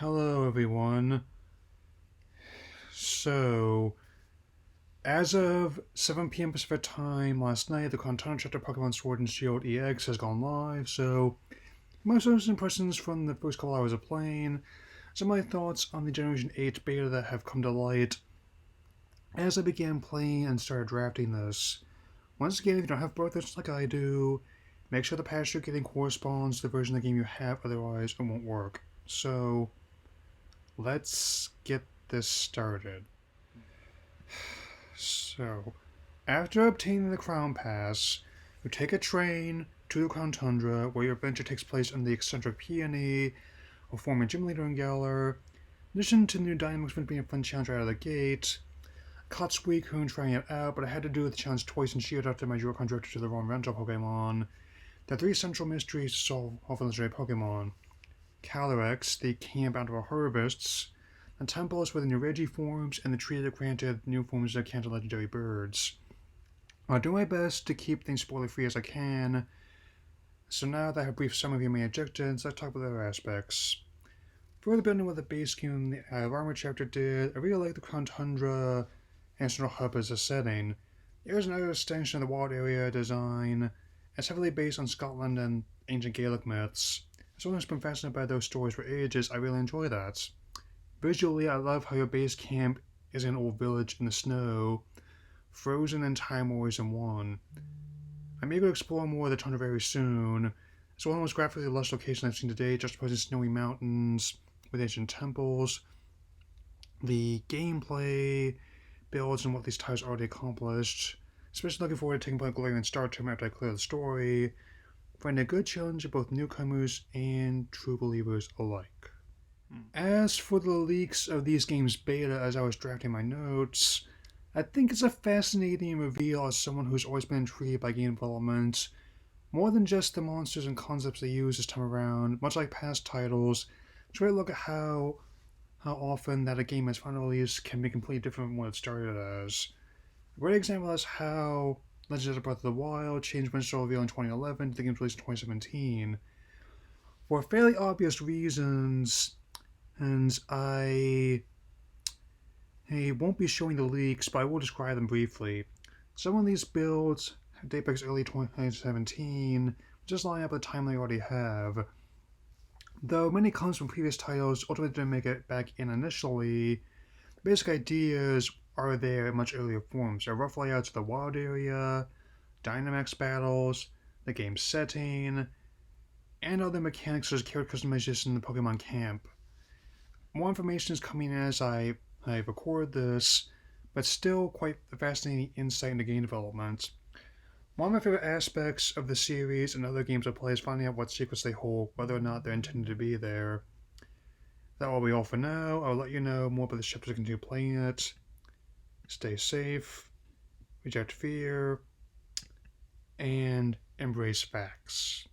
Hello everyone. So, as of 7 p.m. Pacific time last night, the Content chapter Pokemon Sword and Shield EX has gone live, so most of those impressions from the first couple hours of playing, some of my thoughts on the Generation 8 beta that have come to light as I began playing and started drafting this. Once again, if you don't have both just like I do, make sure the patch you're getting corresponds to the version of the game you have, otherwise it won't work. So, let's get this started. So, after obtaining the Crown Pass, you take a train to the Crown Tundra, where your adventure takes place in the eccentric Peony, a former gym leader in Galar. In addition to new dynamics from being a fun challenge out of the gate, caught Suicune trying it out, but I had to do the challenge twice and shield after my Yorkon directed to the wrong rental Pokemon. There are 3 central mysteries to solve all for legendary Pokemon. Calyrex, the camp out of harvests, the temples where the new Regiforms, and the tree that granted new forms of canted legendary birds. I'll do my best to keep things spoiler-free as I can, so now that I have briefed some of your main objectives, let's talk about other aspects. Further building what the base game the Armor chapter did, I really like the Crown Tundra and Central Hub as a setting. There's another extension of the wild area design. It's heavily based on Scotland and ancient Gaelic myths. As someone who's been fascinated by those stories for ages, I really enjoy that. Visually, I love how your base camp is an old village in the snow, frozen and time warriors in one. I'm eager to explore more of the tundra very soon. It's one of the most graphically lush locations I've seen today, juxtaposing snowy mountains with ancient temples. The gameplay builds on what these titles already accomplished. Especially looking forward to taking part in Galarian Star Tournament after I clear the story. Finding a good challenge of both newcomers and true believers alike. As for the leaks of these games' beta as I was drafting my notes, I think it's a fascinating reveal as someone who's always been intrigued by game development. More than just the monsters and concepts they use this time around, much like past titles, try to look at how often that a game has final release can be completely different from what it started as. A great example is how Legend of Breath of the Wild changed when Soul reveal in 2011 to the game's release in 2017. For fairly obvious reasons, and I won't be showing the leaks, but I will describe them briefly. Some of these builds date back to early 2017, just line up with the time they already have. Though many comes from previous titles ultimately didn't make it back in initially, the basic ideas are there in much earlier forms. There are rough layouts of the wild area, Dynamax battles, the game's setting, and other mechanics such as character customization in the Pokemon camp. More information is coming as I record this, but still quite a fascinating insight into game development. One of my favorite aspects of the series and other games I play is finding out what secrets they hold, whether or not they're intended to be there. That will be all for now. I'll let you know more about the chapter to continue playing it. Stay safe, reject fear, and embrace facts.